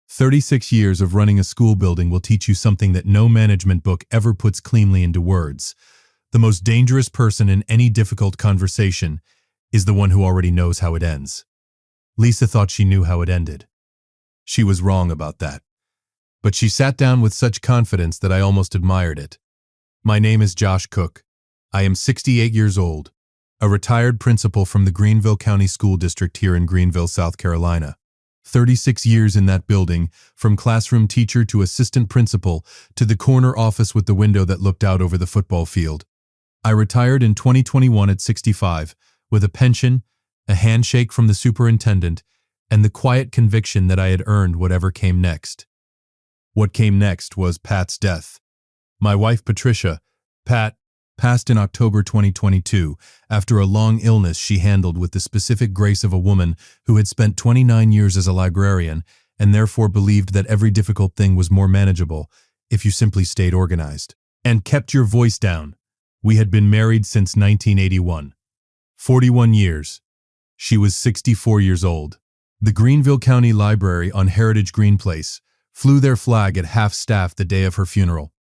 36 years of running a school building will teach you something that no management book ever puts cleanly into words. The most dangerous person in any difficult conversation is the one who already knows how it ends. Lisa thought she knew how it ended. She was wrong about that. But she sat down with such confidence that I almost admired it. My name is Josh Cook. I am 68 years old, a retired principal from the Greenville County School District here in Greenville, South Carolina. 36 years in that building, from classroom teacher to assistant principal to the corner office with the window that looked out over the football field. I retired in 2021 at 65, with a pension, a handshake from the superintendent, and the quiet conviction that I had earned whatever came next. What came next was Pat's death. My wife Patricia, Pat, passed in October 2022 after a long illness she handled with the specific grace of a woman who had spent 29 years as a librarian and therefore believed that every difficult thing was more manageable if you simply stayed organized and kept your voice down. We had been married since 1981. 41 years. She was 64 years old. The Greenville County Library on Heritage Green Place flew their flag at half-staff the day of her funeral,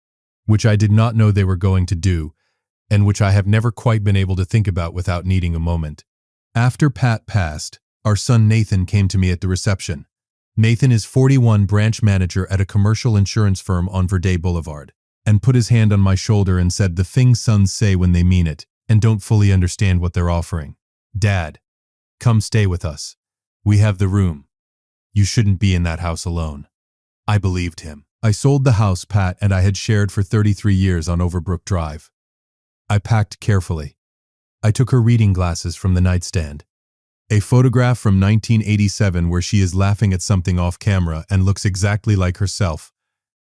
which I did not know they were going to do, and which I have never quite been able to think about without needing a moment. After Pat passed, our son Nathan came to me at the reception. Nathan is 41, branch manager at a commercial insurance firm on Verde Boulevard, and put his hand on my shoulder and said the things sons say when they mean it and don't fully understand what they're offering. Dad, come stay with us. We have the room. You shouldn't be in that house alone. I believed him. I sold the house Pat and I had shared for 33 years on Overbrook Drive. I packed carefully. I took her reading glasses from the nightstand. A photograph from 1987 where she is laughing at something off camera and looks exactly like herself,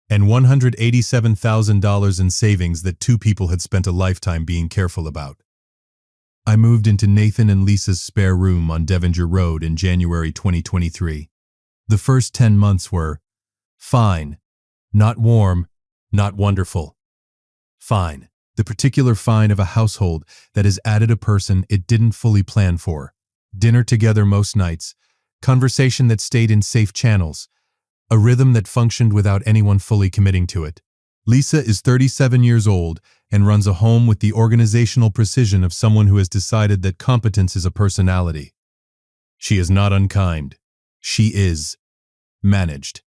and $187,000 in savings that two people had spent a lifetime being careful about. I moved into Nathan and Lisa's spare room on Devonshire Road in January 2023. The first 10 months were fine. Not warm, not wonderful. Fine. The particular fine of a household that has added a person it didn't fully plan for. Dinner together most nights, conversation that stayed in safe channels, a rhythm that functioned without anyone fully committing to it. Lisa is 37 years old and runs a home with the organizational precision of someone who has decided that competence is a personality. She is not unkind. She is managed.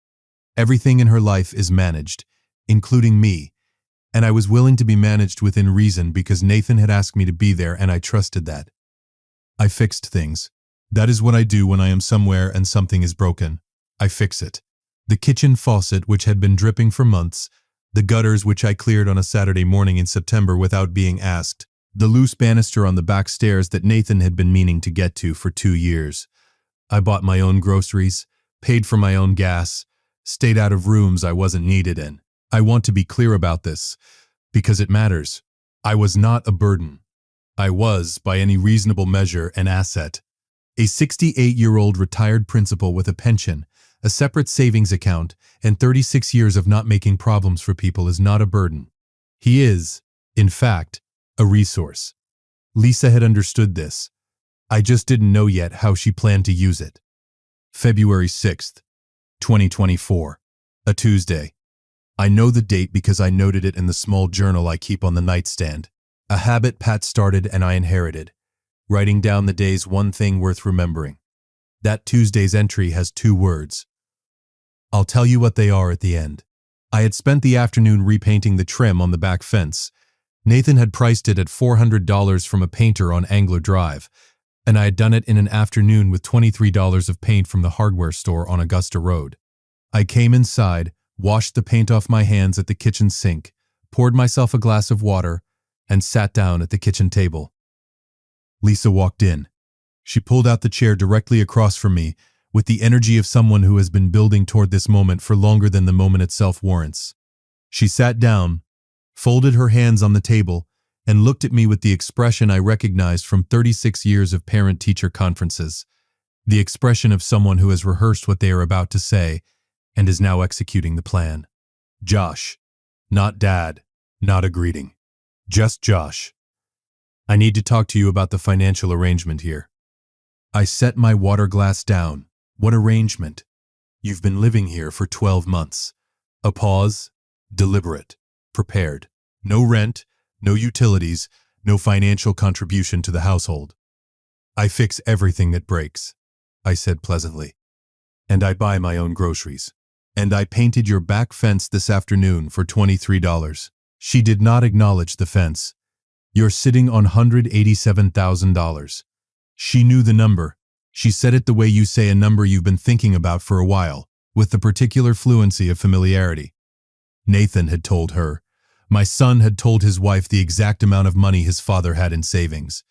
Everything in her life is managed, including me, and I was willing to be managed within reason because Nathan had asked me to be there and I trusted that. I fixed things. That is what I do when I am somewhere and something is broken. I fix it. The kitchen faucet, which had been dripping for months, the gutters which I cleared on a Saturday morning in September without being asked, the loose banister on the back stairs that Nathan had been meaning to get to for 2 years. I bought my own groceries, paid for my own gas, stayed out of rooms I wasn't needed in. I want to be clear about this, because it matters. I was not a burden. I was, by any reasonable measure, an asset. A 68-year-old retired principal with a pension, a separate savings account, and 36 years of not making problems for people is not a burden. He is, in fact, a resource. Lisa had understood this. I just didn't know yet how she planned to use it. February 6th, 2024, a Tuesday. I know the date because I noted it in the small journal I keep on the nightstand, a habit Pat started and I inherited, writing down the day's one thing worth remembering. That Tuesday's entry has 2 words. I'll tell you what they are at the end. I had spent the afternoon repainting the trim on the back fence. Nathan had priced it at $400 from a painter on Angler Drive, and I had done it in an afternoon with $23 of paint from the hardware store on Augusta Road. I came inside, washed the paint off my hands at the kitchen sink, poured myself a glass of water, and sat down at the kitchen table. Lisa walked in. She pulled out the chair directly across from me, with the energy of someone who has been building toward this moment for longer than the moment itself warrants. She sat down, folded her hands on the table, and looked at me with the expression I recognized from 36 years of parent-teacher conferences, the expression of someone who has rehearsed what they are about to say and is now executing the plan. Josh. Not Dad. Not a greeting. Just Josh. I need to talk to you about the financial arrangement here. I set my water glass down. What arrangement? You've been living here for 12 months. A pause, deliberate, prepared. No rent, no utilities, no financial contribution to the household. I fix everything that breaks, I said pleasantly. And I buy my own groceries. And I painted your back fence this afternoon for $23. She did not acknowledge the fence. You're sitting on $187,000. She knew the number. She said it the way you say a number you've been thinking about for a while, with the particular fluency of familiarity. Nathan had told her. My son had told his wife the exact amount of money his father had in savings.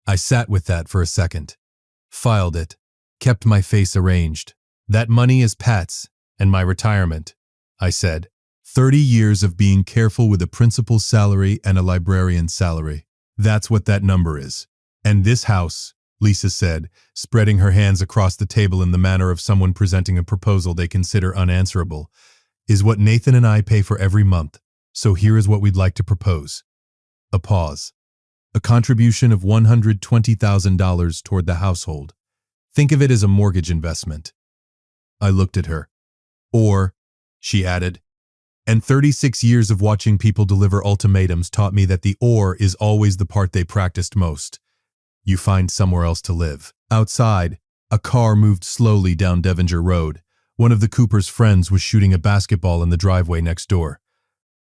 I sat with that for a second, filed it, kept my face arranged. That money is Pat's and my retirement, I said. 30 years of being careful with a principal's salary and a librarian's salary. That's what that number is. And this house, Lisa said, spreading her hands across the table in the manner of someone presenting a proposal they consider unanswerable, is what Nathan and I pay for every month. So here is what we'd like to propose. A pause. A contribution of $120,000 toward the household. Think of it as a mortgage investment. I looked at her. Or, she added, and 36 years of watching people deliver ultimatums taught me that the or is always the part they practiced most. You find somewhere else to live. Outside, a car moved slowly down Devonshire Road. One of the Cooper's friends was shooting a basketball in the driveway next door.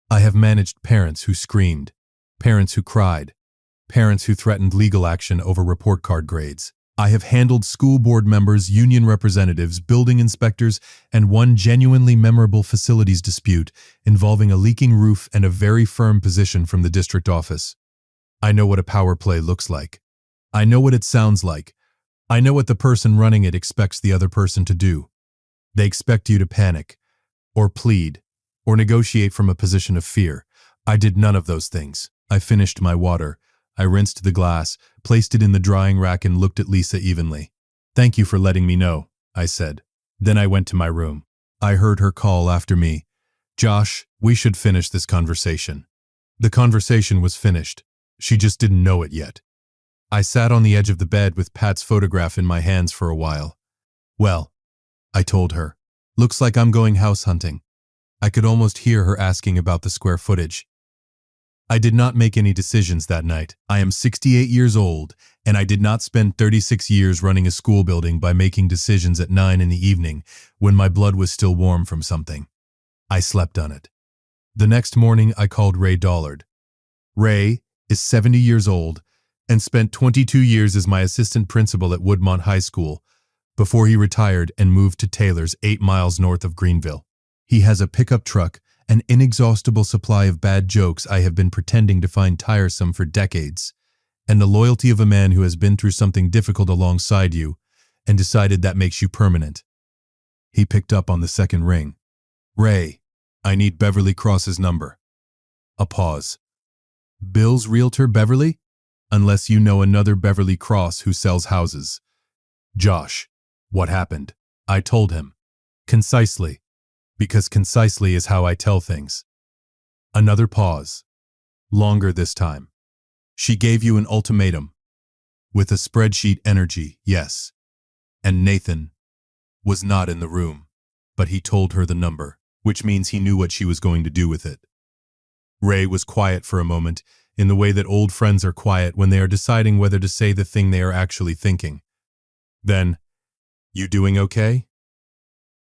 I have managed parents who screamed, parents who cried, parents who threatened legal action over report card grades. I have handled school board members, union representatives, building inspectors, and one genuinely memorable facilities dispute involving a leaking roof and a very firm position from the district office. I know what a power play looks like. I know what it sounds like. I know what the person running it expects the other person to do. They expect you to panic, or plead, or negotiate from a position of fear. I did none of those things. I finished my water. I rinsed the glass, placed it in the drying rack, and looked at Lisa evenly. Thank you for letting me know, I said. Then I went to my room. I heard her call after me. Josh, we should finish this conversation. The conversation was finished. She just didn't know it yet. I sat on the edge of the bed with Pat's photograph in my hands for a while. Well, I told her, looks like I'm going house hunting. I could almost hear her asking about the square footage. I did not make any decisions that night. I am 68 years old, and I did not spend 36 years running a school building by making decisions at 9 in the evening when my blood was still warm from something. I slept on it. The next morning, I called Ray Dollard. Ray is 70 years old and spent 22 years as my assistant principal at Woodmont High School before he retired and moved to Taylor's 8 miles north of Greenville. He has a pickup truck, an inexhaustible supply of bad jokes I have been pretending to find tiresome for decades, and the loyalty of a man who has been through something difficult alongside you and decided that makes you permanent. He picked up on the second ring. Ray, I need Beverly Cross's number. A pause. Bill's realtor Beverly? Unless you know another Beverly Cross who sells houses. Josh, what happened? I told him. Concisely. Because concisely is how I tell things. Another pause. Longer this time. She gave you an ultimatum. With a spreadsheet energy, yes. And Nathan was not in the room, but he told her the number, which means he knew what she was going to do with it. Ray was quiet for a moment, in the way that old friends are quiet when they are deciding whether to say the thing they are actually thinking. Then, you doing okay?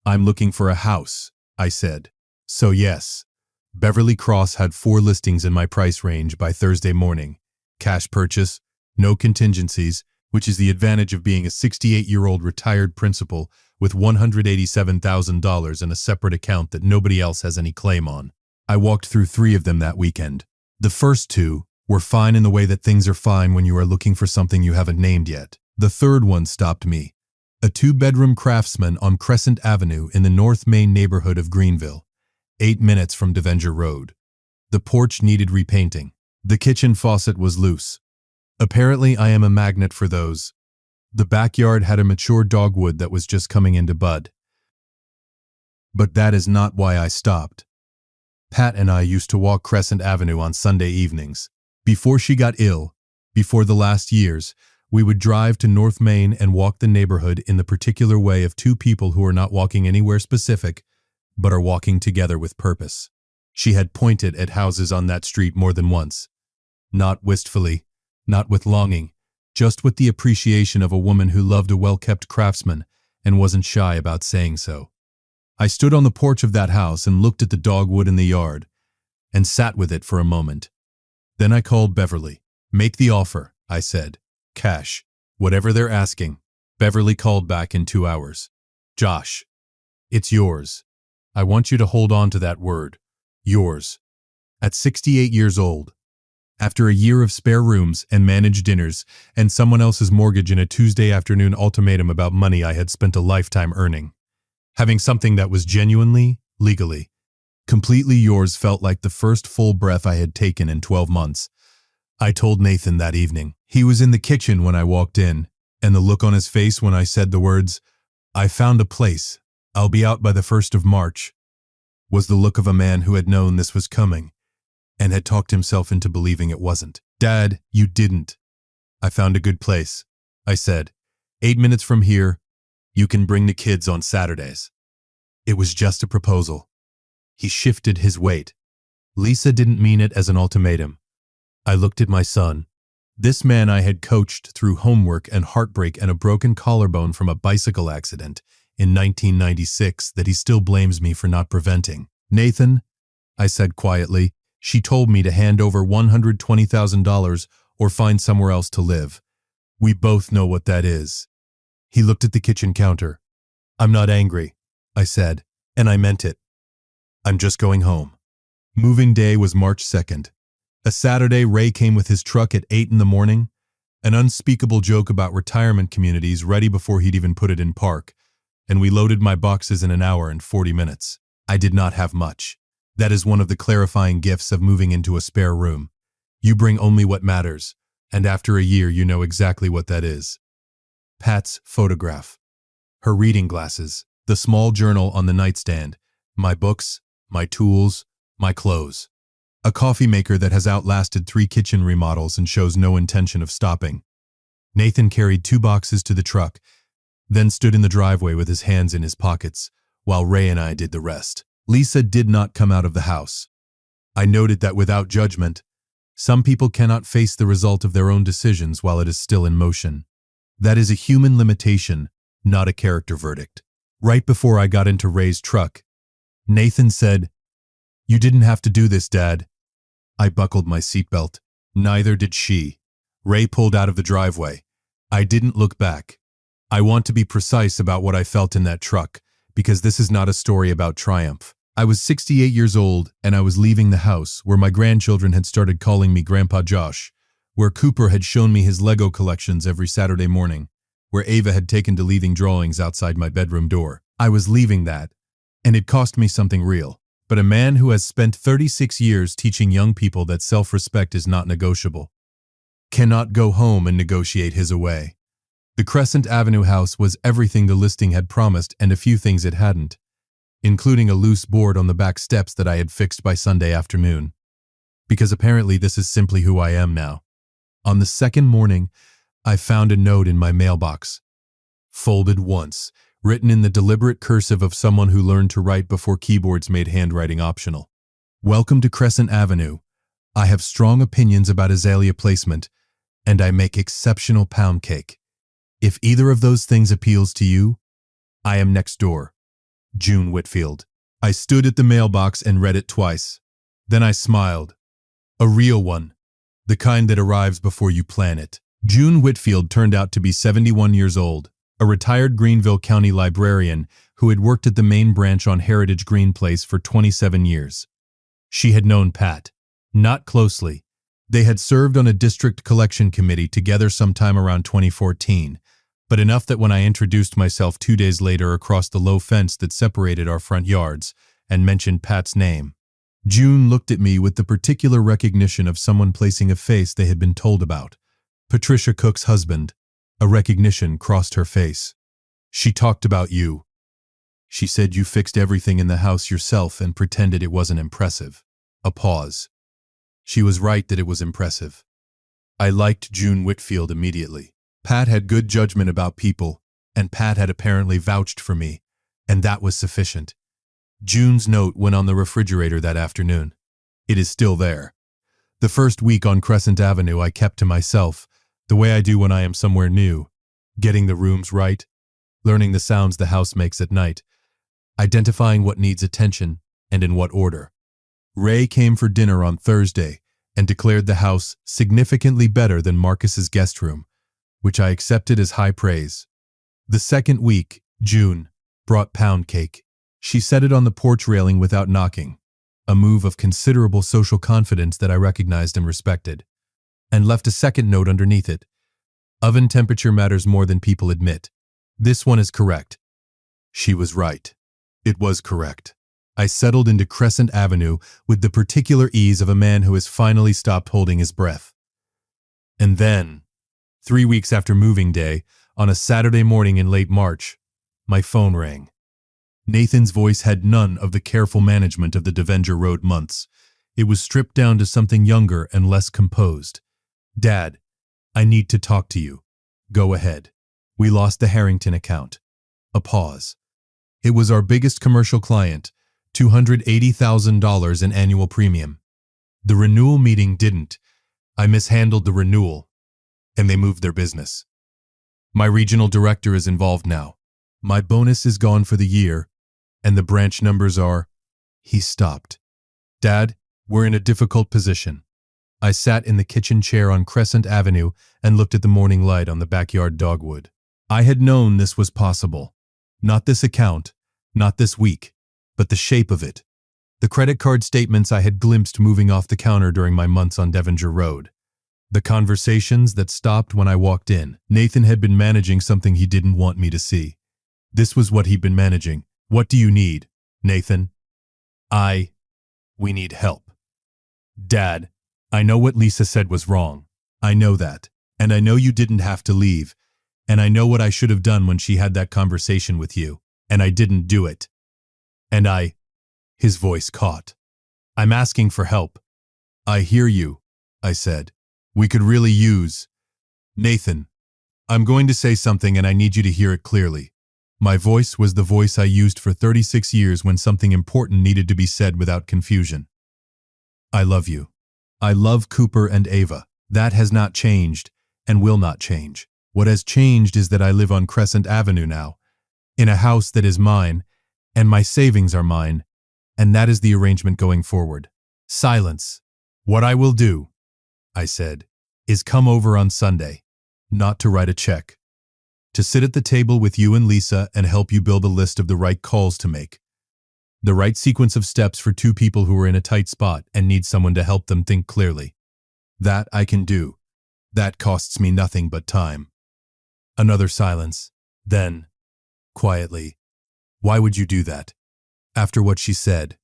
I'm looking for a house, I said. So yes, Beverly Cross had 4 listings in my price range by Thursday morning. Cash purchase, no contingencies, which is the advantage of being a 68-year-old retired principal with $187,000 in a separate account that nobody else has any claim on. I walked through 3 of them that weekend. The first 2 were fine in the way that things are fine when you are looking for something you haven't named yet. The third one stopped me. A 2-bedroom Craftsman on Crescent Avenue in the North Main neighborhood of Greenville, 8 minutes from Devonshire Road. The porch needed repainting. The kitchen faucet was loose. Apparently, I am a magnet for those. The backyard had a mature dogwood that was just coming into bud. But that is not why I stopped. Pat and I used to walk Crescent Avenue on Sunday evenings. Before she got ill, before the last years, We would drive to North Main and walk the neighborhood in the particular way of two people who are not walking anywhere specific, but are walking together with purpose. She had pointed at houses on that street more than once. Not wistfully, not with longing, just with the appreciation of a woman who loved a well-kept craftsman and wasn't shy about saying so. I stood on the porch of that house and looked at the dogwood in the yard, and sat with it for a moment. Then I called Beverly. "Make the offer," I said. "Cash. Whatever they're asking." Beverly called back in 2 hours. "Josh, it's yours. I want you to hold on to that word. Yours." At 68 years old, after a year of spare rooms and managed dinners and someone else's mortgage and a Tuesday afternoon ultimatum about money I had spent a lifetime earning, having something that was genuinely, legally, completely yours felt like the first full breath I had taken in 12 months. I told Nathan that evening. He was in the kitchen when I walked in, and the look on his face when I said the words, "I found a place. I'll be out by the 1st of March," was the look of a man who had known this was coming and had talked himself into believing it wasn't. "Dad, you didn't. I found a good place," I said. 8 minutes from here. You can bring the kids on Saturdays." It was just a proposal. He shifted his weight. Lisa didn't mean it as an ultimatum. I looked at my son. This man I had coached through homework and heartbreak and a broken collarbone from a bicycle accident in 1996 that he still blames me for not preventing. "Nathan," I said quietly, "she told me to hand over $120,000 or find somewhere else to live. We both know what that is." He looked at the kitchen counter. "I'm not angry," I said, and I meant it. "I'm just going home." Moving day was March 2nd. A Saturday, Ray came with his truck at 8 in the morning, an unspeakable joke about retirement communities ready before he'd even put it in park, and we loaded my boxes in an hour and 40 minutes. I did not have much. That is one of the clarifying gifts of moving into a spare room. You bring only what matters, and after a year you know exactly what that is. Pat's photograph, her reading glasses, the small journal on the nightstand, my books, my tools, my clothes. A coffee maker that has outlasted 3 kitchen remodels and shows no intention of stopping. Nathan carried 2 boxes to the truck, then stood in the driveway with his hands in his pockets, while Ray and I did the rest. Lisa did not come out of the house. I noted that without judgment, some people cannot face the result of their own decisions while it is still in motion. That is a human limitation, not a character verdict. Right before I got into Ray's truck, Nathan said, "You didn't have to do this, Dad." I buckled my seatbelt. Neither did she. Ray pulled out of the driveway. I didn't look back. I want to be precise about what I felt in that truck, because this is not a story about triumph. I was 68 years old, and I was leaving the house where my grandchildren had started calling me Grandpa Josh, where Cooper had shown me his Lego collections every Saturday morning, where Ava had taken to leaving drawings outside my bedroom door. I was leaving that, and it cost me something real. But a man who has spent 36 years teaching young people that self-respect is not negotiable cannot go home and negotiate his away. The Crescent Avenue house was everything the listing had promised and a few things it hadn't, including a loose board on the back steps that I had fixed by Sunday afternoon. Because apparently this is simply who I am now. On the second morning, I found a note in my mailbox. Folded once, written in the deliberate cursive of someone who learned to write before keyboards made handwriting optional. "Welcome to Crescent Avenue. I have strong opinions about azalea placement, and I make exceptional pound cake. If either of those things appeals to you, I am next door. June Whitfield." I stood at the mailbox and read it twice. Then I smiled. A real one. The kind that arrives before you plan it. June Whitfield turned out to be 71 years old, a retired Greenville County librarian who had worked at the main branch on Heritage Green Place for 27 years. She had known Pat. Not closely. They had served on a district collection committee together sometime around 2014, but enough that when I introduced myself 2 days later across the low fence that separated our front yards and mentioned Pat's name, June looked at me with the particular recognition of someone placing a face they had been told about. Patricia Cook's husband. A recognition crossed her face. "She talked about you. She said you fixed everything in the house yourself and pretended it wasn't impressive." A pause. She was right that it was impressive. I liked June Whitfield immediately. Pat had good judgment about people, and Pat had apparently vouched for me, and that was sufficient. June's note went on the refrigerator that afternoon. It is still there. The first week on Crescent Avenue I kept to myself, the way I do when I am somewhere new, getting the rooms right, learning the sounds the house makes at night, identifying what needs attention and in what order. Ray came for dinner on Thursday and declared the house significantly better than Marcus's guest room, which I accepted as high praise. The second week, June brought pound cake. She set it on the porch railing without knocking, a move of considerable social confidence that I recognized and respected, and left a second note underneath it. Oven temperature matters more than people admit. This one is correct. She was right. It was correct. I settled into Crescent Avenue with the particular ease of a man who has finally stopped holding his breath. And then, 3 weeks after moving day, on a Saturday morning in late March, my phone rang. Nathan's voice had none of the careful management of the Devenger Road months. It was stripped down to something younger and less composed. "Dad, I need to talk to you. Go ahead. We lost the Harrington account." A pause. It was our biggest commercial client, $280,000 in annual premium. The renewal meeting didn't. I mishandled the renewal, and they moved their business. My regional director is involved now. My bonus is gone for the year, and the branch numbers are... He stopped. "Dad, we're in a difficult position." I sat in the kitchen chair on Crescent Avenue and looked at the morning light on the backyard dogwood. I had known this was possible. Not this account, not this week, but the shape of it. The credit card statements I had glimpsed moving off the counter during my months on Devenger Road. The conversations that stopped when I walked in. Nathan had been managing something he didn't want me to see. This was what he'd been managing. "What do you need, Nathan?" We need help." "Dad, I know what Lisa said was wrong. I know that. And I know you didn't have to leave. And I know what I should have done when she had that conversation with you. And I didn't do it. And His voice caught. "I'm asking for help." "I hear you," I said. "We could really use..." "Nathan, I'm going to say something and I need you to hear it clearly." My voice was the voice I used for 36 years when something important needed to be said without confusion. "I love you. I love Cooper and Ava. That has not changed and will not change. What has changed is that I live on Crescent Avenue now, in a house that is mine, and my savings are mine, and that is the arrangement going forward." Silence. "What I will do," I said, "is come over on Sunday, not to write a check, to sit at the table with you and Lisa and help you build a list of the right calls to make. The right sequence of steps for two people who are in a tight spot and need someone to help them think clearly. That I can do. That costs me nothing but time." Another silence. Then, quietly, "Why would you do that?" After what she said.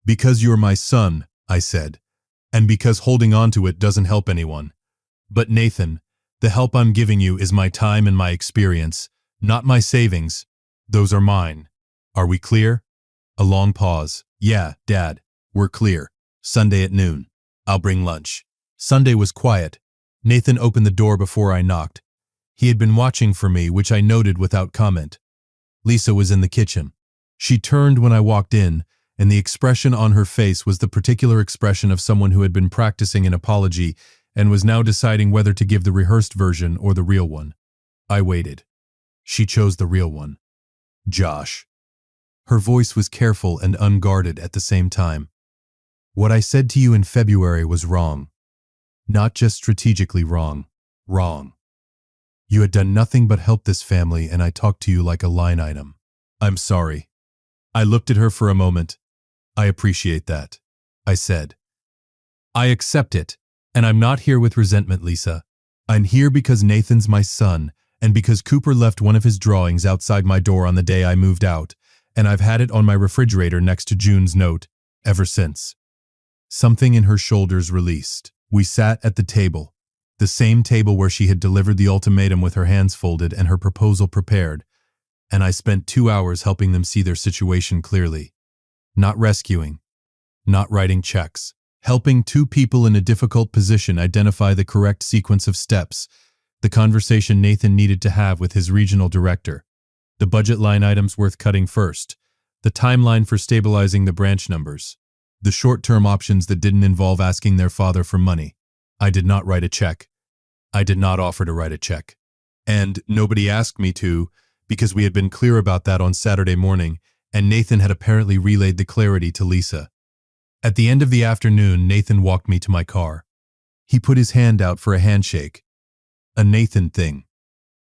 "Because you're my son," I said, "and because holding on to it doesn't help anyone. But Nathan, the help I'm giving you is my time and my experience, not my savings. Those are mine. Are we clear?" A long pause. "Yeah, Dad, we're clear. Sunday at noon. I'll bring lunch." Sunday was quiet. Nathan opened the door before I knocked. He had been watching for me, which I noted without comment. Lisa was in the kitchen. She turned when I walked in, and the expression on her face was the particular expression of someone who had been practicing an apology and was now deciding whether to give the rehearsed version or the real one. I waited. She chose the real one. "Josh." Her voice was careful and unguarded at the same time. "What I said to you in February was wrong. Not just strategically wrong. Wrong. You had done nothing but help this family, and I talked to you like a line item. I'm sorry." I looked at her for a moment. "I appreciate that," I said. "I accept it, and I'm not here with resentment, Lisa. I'm here because Nathan's my son, and because Cooper left one of his drawings outside my door on the day I moved out, and I've had it on my refrigerator next to June's note ever since." Something in her shoulders released. We sat at the table, the same table where she had delivered the ultimatum with her hands folded and her proposal prepared, and I spent 2 hours helping them see their situation clearly. Not rescuing, not writing checks, helping two people in a difficult position identify the correct sequence of steps, The conversation Nathan needed to have with his regional director. The budget line items worth cutting first. The timeline for stabilizing the branch numbers. The short-term options that didn't involve asking their father for money. I did not write a check. I did not offer to write a check. And nobody asked me to, because we had been clear about that on Saturday morning, and Nathan had apparently relayed the clarity to Lisa. At the end of the afternoon, Nathan walked me to my car. He put his hand out for a handshake. A Nathan thing.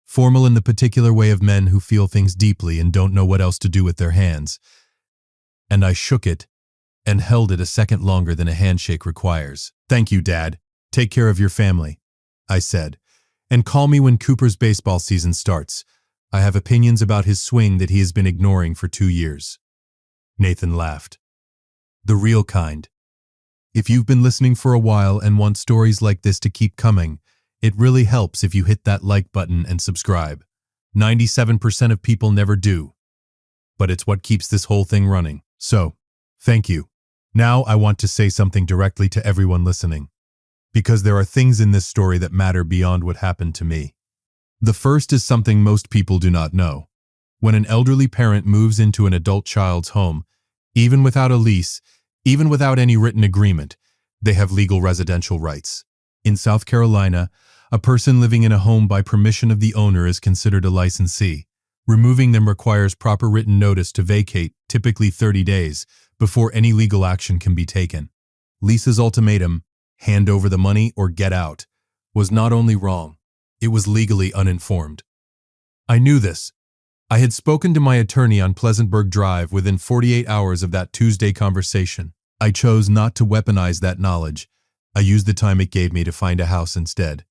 Formal in the particular way of men who feel things deeply and don't know what else to do with their hands. And I shook it and held it a second longer than a handshake requires. "Thank you, Dad. Take care of your family," I said. "And call me when Cooper's baseball season starts. I have opinions about his swing that he has been ignoring for 2 years." Nathan laughed. The real kind. If you've been listening for a while and want stories like this to keep coming, it really helps if you hit that like button and subscribe. 97% of people never do. But it's what keeps this whole thing running. So, thank you. Now I want to say something directly to everyone listening, because there are things in this story that matter beyond what happened to me. The first is something most people do not know. When an elderly parent moves into an adult child's home, even without a lease, even without any written agreement, they have legal residential rights. In South Carolina, a person living in a home by permission of the owner is considered a licensee. Removing them requires proper written notice to vacate, typically 30 days, before any legal action can be taken. Lisa's ultimatum, hand over the money or get out, was not only wrong, it was legally uninformed. I knew this. I had spoken to my attorney on Pleasantburg Drive within 48 hours of that Tuesday conversation. I chose not to weaponize that knowledge. I used the time it gave me to find a house instead.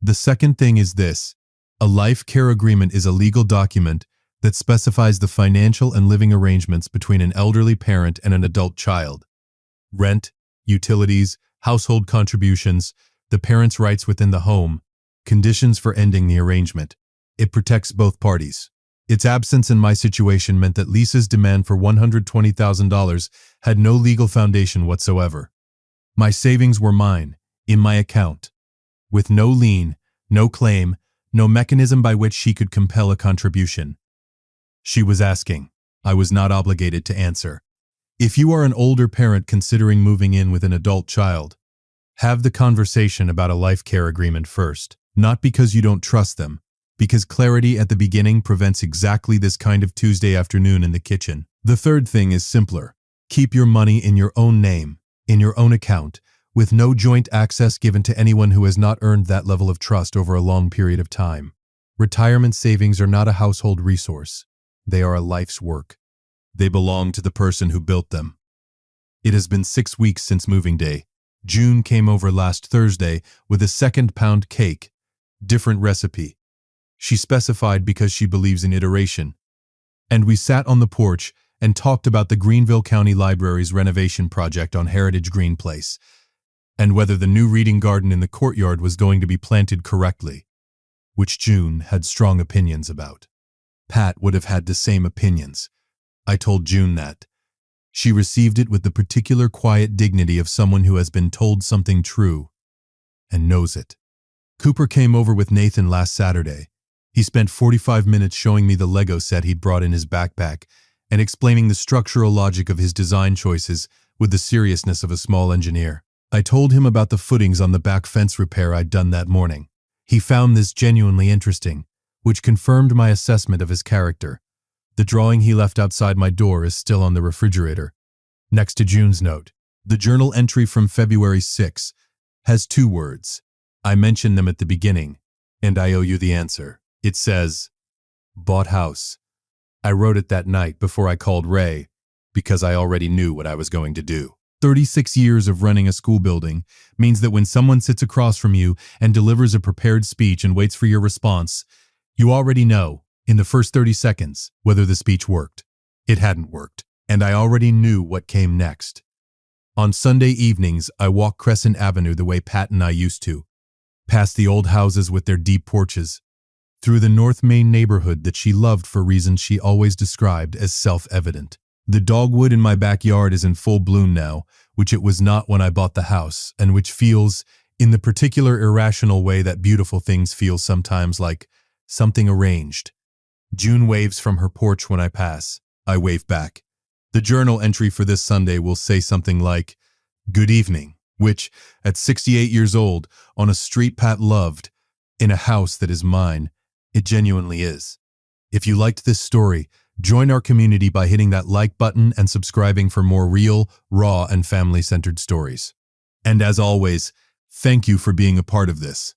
The second thing is this. A life care agreement is a legal document that specifies the financial and living arrangements between an elderly parent and an adult child. Rent, utilities, household contributions, the parent's rights within the home, conditions for ending the arrangement. It protects both parties. Its absence in my situation meant that Lisa's demand for $120,000 had no legal foundation whatsoever. My savings were mine, in my account, with no lien, no claim, no mechanism by which she could compel a contribution. She was asking. I was not obligated to answer. If you are an older parent considering moving in with an adult child, have the conversation about a life care agreement first, not because you don't trust them, because clarity at the beginning prevents exactly this kind of Tuesday afternoon in the kitchen. The third thing is simpler. Keep your money in your own name, in your own account, with no joint access given to anyone who has not earned that level of trust over a long period of time. Retirement savings are not a household resource. They are a life's work. They belong to the person who built them. It has been 6 weeks since moving day. June came over last Thursday with a 2-pound cake. Different recipe. She specified because she believes in iteration. And we sat on the porch and talked about the Greenville County Library's renovation project on Heritage Green Place, and whether the new reading garden in the courtyard was going to be planted correctly, which June had strong opinions about. Pat would have had the same opinions. I told June that. She received it with the particular quiet dignity of someone who has been told something true and knows it. Cooper came over with Nathan last Saturday. He spent 45 minutes showing me the Lego set he'd brought in his backpack and explaining the structural logic of his design choices with the seriousness of a small engineer. I told him about the footings on the back fence repair I'd done that morning. He found this genuinely interesting, which confirmed my assessment of his character. The drawing he left outside my door is still on the refrigerator, next to June's note. The journal entry from February 6 has 2 words. I mentioned them at the beginning, and I owe you the answer. It says, bought house. I wrote it that night before I called Ray, because I already knew what I was going to do. 36 years of running a school building means that when someone sits across from you and delivers a prepared speech and waits for your response, you already know, in the first 30 seconds, whether the speech worked. It hadn't worked, and I already knew what came next. On Sunday evenings, I walk Crescent Avenue the way Pat and I used to, past the old houses with their deep porches, through the North Main neighborhood that she loved for reasons she always described as self-evident. The dogwood in my backyard is in full bloom now, which it was not when I bought the house, and which feels, in the particular irrational way that beautiful things feel sometimes, like something arranged. June waves from her porch when I pass. I wave back. The journal entry for this Sunday will say something like, "Good evening," which, at 68 years old, on a street Pat loved, in a house that is mine, it genuinely is. If you liked this story, join our community by hitting that like button and subscribing for more real, raw, and family-centered stories. And as always, thank you for being a part of this.